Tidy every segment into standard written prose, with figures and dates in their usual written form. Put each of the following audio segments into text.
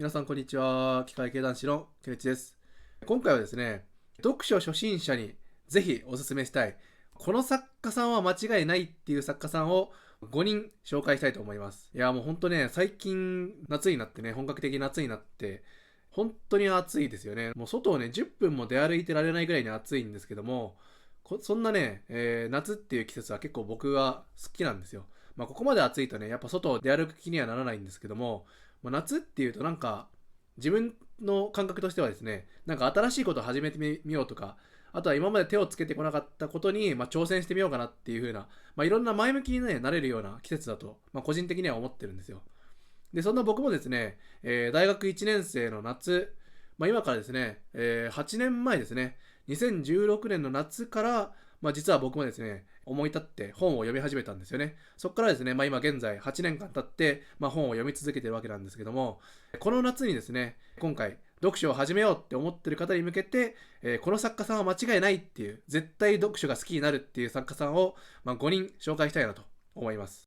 皆さんこんにちは。機械系男子のケンチです。今回はですね、読書初心者にぜひおすすめしたい、この作家さんは間違いないっていう作家さんを5人紹介したいと思います。いやもうほんとね、最近夏になってね、本格的に夏になって、本当に暑いですよね。もう外をね、10分も出歩いてられないぐらいに暑いんですけども、そんなね、夏っていう季節は結構僕は好きなんですよ。ここまで暑いとね、やっぱ外を出歩く気にはならないんですけども、夏っていうとなんか自分の感覚としてはですね、なんか新しいことを始めてみようとか、あとは今まで手をつけてこなかったことに、挑戦してみようかなっていう風な、いろんな前向きにね、なれるような季節だと、個人的には思ってるんですよ。で、そんな僕もですね、大学1年生の夏、今からですね、8年前ですね、2016年の夏から、実は僕もですね、思い立って本を読み始めたんですよね。そこからですね、今現在8年間経って、本を読み続けてるわけなんですけども、この夏にですね、今回、読書を始めようって思ってる方に向けて、この作家さんは間違いないっていう、絶対読書が好きになるっていう作家さんを、5人紹介したいなと思います。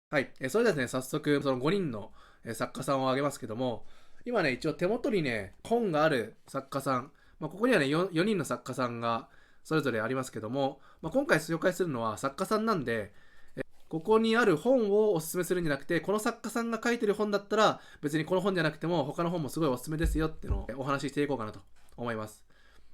はい。それではですね、早速、その5人の作家さんを挙げますけども、今ね、一応手元にね、本がある作家さん、ここにはね4人の作家さんがそれぞれありますけども、今回紹介するのは作家さんなんで、ここにある本をおすすめするんじゃなくて、この作家さんが書いてる本だったら、別にこの本じゃなくても、他の本もすごいおすすめですよっていうのをお話ししていこうかなと思います。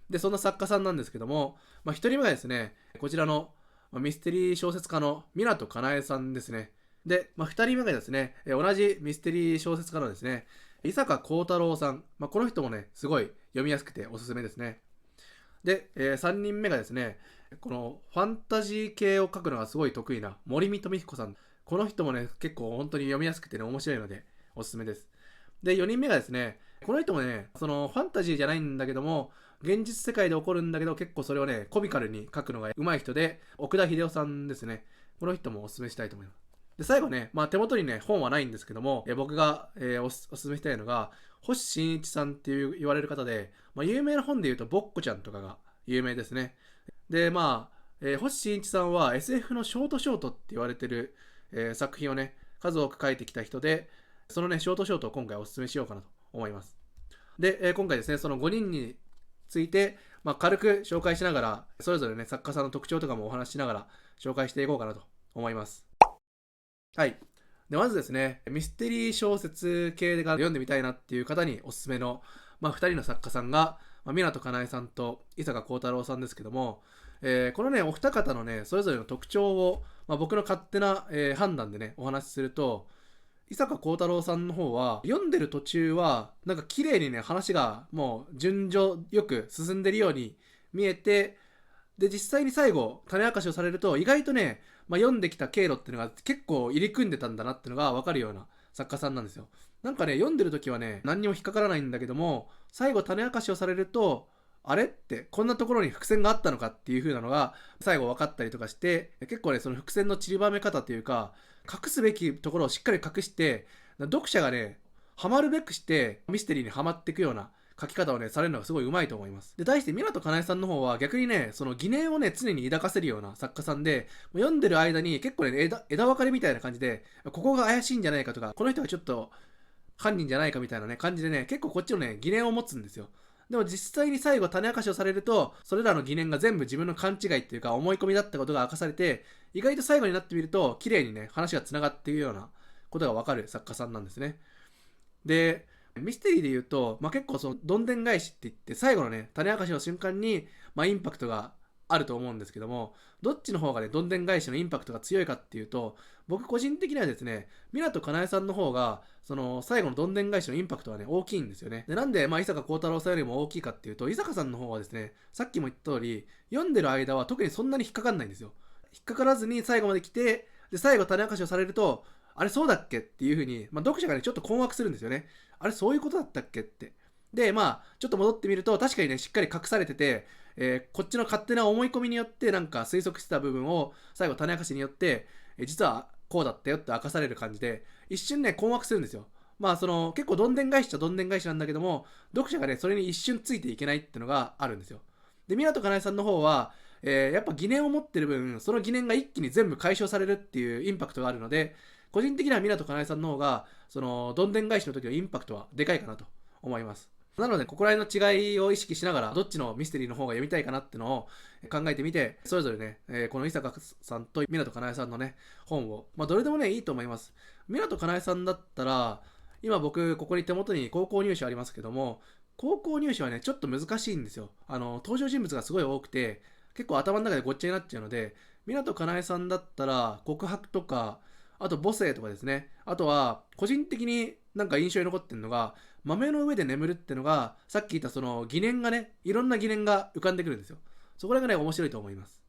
で、そんな作家さんなんですけども、1人目がですね、こちらのミステリー小説家の湊かなえさんですね。で、2人目がですね、同じミステリー小説家のですね、伊坂幸太郎さん。この人もね、すごい読みやすくておすすめですね。で、3人目がですね、このファンタジー系を書くのがすごい得意な森見富彦さん。この人もね、結構本当に読みやすくてね、面白いのでおすすめです。で、4人目がですね、この人もね、そのファンタジーじゃないんだけども、現実世界で起こるんだけど、結構それをね、コミカルに書くのが上手い人で、奥田秀夫さんですね。この人もおすすめしたいと思います。で、最後ね、手元にね、本はないんですけども、僕が、おすすめしたいのが、星新一さんっていう言われる方で、有名な本で言うと、ぼっこちゃんとかが有名ですね。で、星新一さんは SF のショートショートって言われてる、作品をね、数多く書いてきた人で、そのね、ショートショートを今回お勧めしようかなと思います。で、今回ですね、その5人について、軽く紹介しながら、それぞれね、作家さんの特徴とかもお話ししながら紹介していこうかなと思います。はい。で、まずですね、ミステリー小説系が読んでみたいなっていう方におすすめの、2人の作家さんが、湊かなえさんと伊坂幸太郎さんですけども、このね、お二方のね、それぞれの特徴を、僕の勝手な、判断でね、お話しすると、伊坂幸太郎さんの方は、読んでる途中は、なんか綺麗にね、話がもう順序よく進んでるように見えて、で、実際に最後、種明かしをされると、意外とね、読んできた経路っていうのが結構入り組んでたんだなっていうのが分かるような作家さんなんですよ。なんかね、読んでる時はね、何にも引っかからないんだけども、最後種明かしをされると、あれってこんなところに伏線があったのかっていう風なのが最後分かったりとかして、結構ね、その伏線の散りばめ方というか、隠すべきところをしっかり隠して、読者がね、ハマるべくしてミステリーにはまっていくような書き方をね、されるのがすごい上手いと思います。で、対して湊かなえさんの方は逆にね、その疑念をね、常に抱かせるような作家さんで、読んでる間に結構ね、枝分かれみたいな感じで、ここが怪しいんじゃないかとか、この人がちょっと犯人じゃないかみたいなね、感じでね、結構こっちのね、疑念を持つんですよ。でも実際に最後種明かしをされると、それらの疑念が全部自分の勘違いっていうか思い込みだったことが明かされて、意外と最後になってみると、綺麗にね、話が繋がっているようなことがわかる作家さんなんですね。で、ミステリーで言うと、結構そのどんでん返しって言って最後のね種明かしの瞬間に、インパクトがあると思うんですけども、どっちの方がねどんでん返しのインパクトが強いかっていうと、僕個人的にはですね、湊かなえさんの方がその最後のどんでん返しのインパクトはね大きいんですよね。で、なんで伊坂幸太郎さんよりも大きいかっていうと、伊坂さんの方はですね、さっきも言った通り読んでる間は特にそんなに引っかかんないんですよ。引っかからずに最後まで来て、で最後種明かしをされると、あれそうだっけっていう風に、読者がねちょっと困惑するんですよね。あれそういうことだったっけって。で、ちょっと戻ってみると、確かにね、しっかり隠されてて、こっちの勝手な思い込みによって、なんか推測してた部分を、最後、種明かしによって、実はこうだったよって明かされる感じで、一瞬ね、困惑するんですよ。結構どんでん返しっちゃどんでん返しなんだけども、読者がね、それに一瞬ついていけないっていうのがあるんですよ。で、湊かなえさんの方は、やっぱ疑念を持ってる分、その疑念が一気に全部解消されるっていうインパクトがあるので、個人的には湊かなえさんの方が、どんでん返しの時のインパクトはでかいかなと思います。なので、ここら辺の違いを意識しながら、どっちのミステリーの方が読みたいかなってのを考えてみて、それぞれね、この伊坂さんと湊かなえさんのね、本を、どれでもね、いいと思います。湊かなえさんだったら、今僕、ここに手元に高校入試ありますけども、高校入試はね、ちょっと難しいんですよ。登場人物がすごい多くて、結構頭の中でごっちゃになっちゃうので、湊かなえさんだったら、告白とか、あと母性とかですね。あとは、個人的になんか印象に残ってるのが、豆の上で眠るってのが、さっき言ったその疑念がね、いろんな疑念が浮かんでくるんですよ。そこらがね、面白いと思います。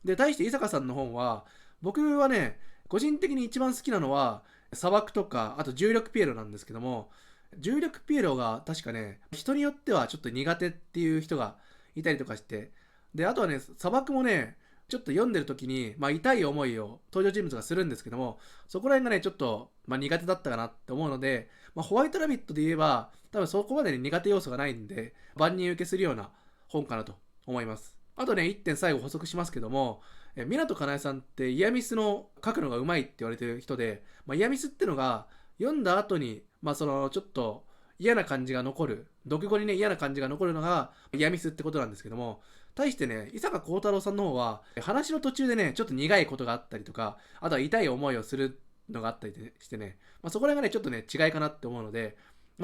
で、対して伊坂さんの本は、僕はね、個人的に一番好きなのは、砂漠とか、あと重力ピエロなんですけども、重力ピエロが確かね、人によってはちょっと苦手っていう人がいたりとかして、で、あとはね、砂漠もね、ちょっと読んでる時に、痛い思いを登場人物がするんですけども、そこら辺がね、ちょっと、苦手だったかなって思うので、ホワイトラビットで言えば、多分そこまでに苦手要素がないんで、万人受けするような本かなと思います。あとね、1点最後補足しますけども、湊かなえさんってイヤミスの書くのがうまいって言われてる人で、イヤミスってのが読んだ後に、ちょっと嫌な感じが残る、読後にね、嫌な感じが残るのがイヤミスってことなんですけども、対してね、伊坂幸太郎さんの方は、話の途中でね、ちょっと苦いことがあったりとか、あとは痛い思いをするのがあったりしてね、そこら辺がね、ちょっとね、違いかなって思うので、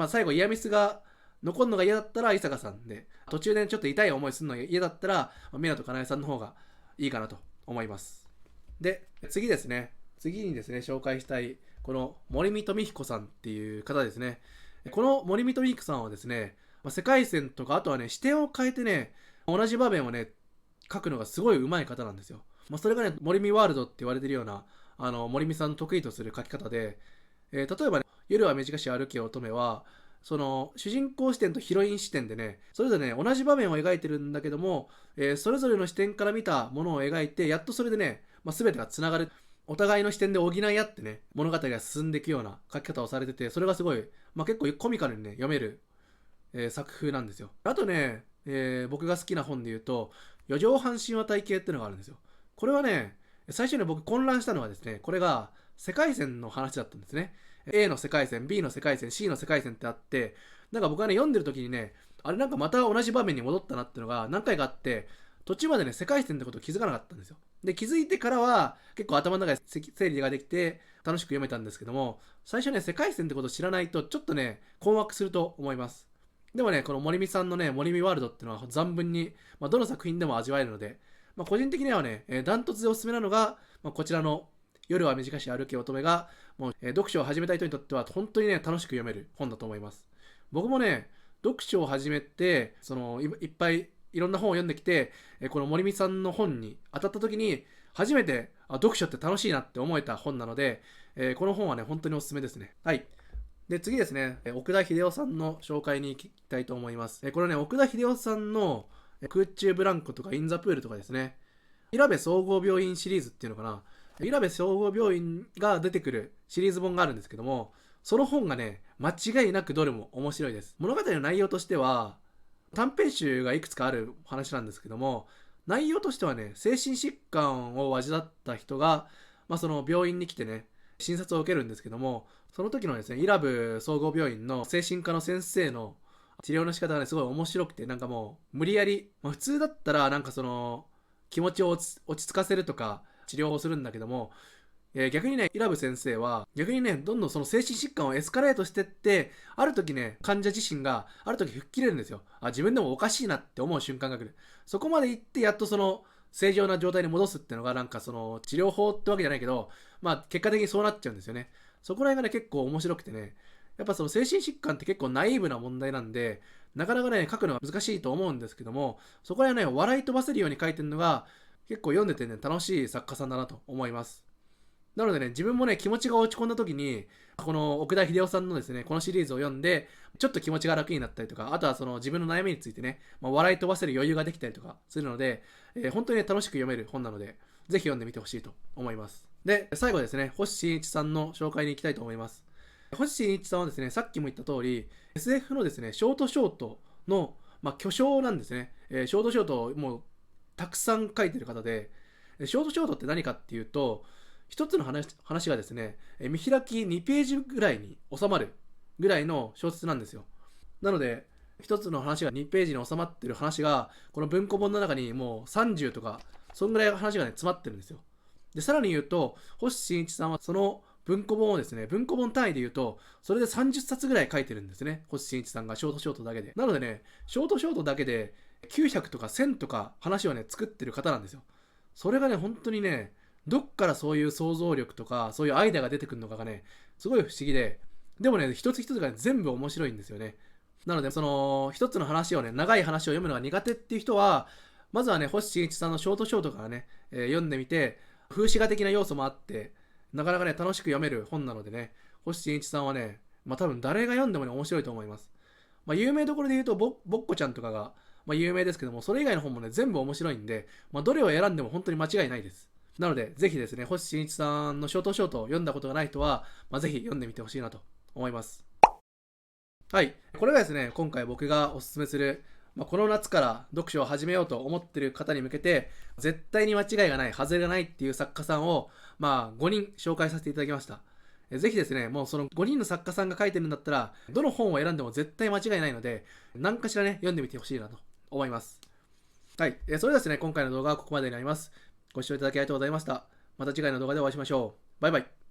最後、イヤミスが残るのが嫌だったら伊坂さんで、途中でちょっと痛い思いするのが嫌だったら、湊かなえさんの方がいいかなと思います。で、次ですね。次にですね、紹介したい、この森見富彦さんっていう方ですね。この森見富彦さんはですね、世界線とか、あとはね、視点を変えてね、同じ場面をね、書くのがすごい上手い方なんですよ。それがね、森見ワールドって言われてるような、森見さんの得意とする書き方で、例えばね、夜は短し歩け乙女は、その主人公視点とヒロイン視点でね、それぞれね、同じ場面を描いてるんだけども、それぞれの視点から見たものを描いて、やっとそれでね、全てがつながる。お互いの視点で補い合ってね、物語が進んでいくような書き方をされてて、それがすごい、結構コミカルにね、読める、作風なんですよ。あとね、僕が好きな本で言うと、四畳半神話体系っていうのがあるんですよ。これはね、最初に僕混乱したのはですね、これが世界線の話だったんですね。A の世界線、B の世界線、C の世界線ってあって、なんか僕はね、読んでる時にね、あれなんかまた同じ場面に戻ったなっていうのが何回かあって、途中までね、世界線ってことを気づかなかったんですよ。で、気づいてからは結構頭の中で整理ができて楽しく読めたんですけども、最初ね、世界線ってことを知らないとちょっとね、困惑すると思います。でもね、この森見さんのね、森見ワールドっていうのは存分に、どの作品でも味わえるので、個人的にはね、ダントツでおすすめなのが、こちらの夜は短し歩け乙女が、もう、読書を始めた人にとっては本当にね、楽しく読める本だと思います。僕もね、読書を始めて、いっぱいいろんな本を読んできて、この森見さんの本に当たった時に、初めて読書って楽しいなって思えた本なので、この本はね、本当におすすめですね。はい。で、次ですね、奥田秀夫さんの紹介に行きたいと思います。これね、奥田秀夫さんの空中ブランコとかインザプールとかですね、稲部総合病院シリーズっていうのかな、稲部総合病院が出てくるシリーズ本があるんですけども、その本がね、間違いなくどれも面白いです。物語の内容としては、短編集がいくつかある話なんですけども、内容としてはね、精神疾患を患った人が、その病院に来てね、診察を受けるんですけども、その時のですね、伊良部総合病院の精神科の先生の治療の仕方がね、すごい面白くて、なんかもう無理やり、普通だったらなんかその気持ちを落ち着かせるとか治療をするんだけども、逆にね、伊良部先生は逆にね、どんどんその精神疾患をエスカレートしてって、ある時ね、患者自身がある時吹っ切れるんですよ。自分でもおかしいなって思う瞬間が来る。そこまで行ってやっとその正常な状態に戻すっていうのがなんかその治療法ってわけじゃないけど、結果的にそうなっちゃうんですよね。そこら辺がね、結構面白くてね、やっぱその精神疾患って結構ナイーブな問題なんで、なかなかね、書くのが難しいと思うんですけども、そこら辺ね、笑い飛ばせるように書いてるのが、結構読んでてね、楽しい作家さんだなと思います。なのでね、自分もね、気持ちが落ち込んだ時に、この奥田秀夫さんのですね、このシリーズを読んで、ちょっと気持ちが楽になったりとか、あとはその自分の悩みについてね、笑い飛ばせる余裕ができたりとかするので、本当にね、楽しく読める本なので、ぜひ読んでみてほしいと思います。で、最後ですね、星新一さんの紹介に行きたいと思います。星新一さんはですね、さっきも言った通り、SF のですね、ショートの、巨匠なんですね。ショートをもうたくさん書いてる方で、ショートって何かっていうと、一つの話がですね、見開き2ページぐらいに収まるぐらいの小説なんですよ。なので、一つの話が2ページに収まってる話が、この文庫本の中にもう30とか、そんぐらい話がね、詰まってるんですよ。で、さらに言うと、星新一さんはその文庫本をですね、文庫本単位で言うと、それで30冊ぐらい書いてるんですね。星新一さんがショートショートだけで。なのでね、ショートだけで900とか1000とか話をね、作ってる方なんですよ。それがね、本当にね、どっからそういう想像力とか、そういうアイデアが出てくるのかがね、すごい不思議で、でもね、一つ一つが、ね、全部面白いんですよね。なので、その、一つの話をね、長い話を読むのが苦手っていう人は、まずはね、星新一さんのショートからね、読んでみて、風刺画的な要素もあって、なかなかね、楽しく読める本なのでね、星新一さんはね、多分誰が読んでもね、面白いと思います。有名どころで言うとぼっこちゃんとかが、有名ですけども、それ以外の本もね、全部面白いんで、どれを選んでも本当に間違いないです。なので、ぜひですね、星新一さんのショートを読んだことがない人は、ぜひ読んでみてほしいなと思います。はい。これがですね、今回僕がおすすめする、この夏から読書を始めようと思っている方に向けて、絶対に間違いがない、外れがないっていう作家さんを、5人紹介させていただきました。ぜひですね、もうその5人の作家さんが書いてるんだったら、どの本を選んでも絶対間違いないので、何かしらね、読んでみてほしいなと思います。はい。それではですね、今回の動画はここまでになります。ご視聴いただきありがとうございました。また次回の動画でお会いしましょう。バイバイ。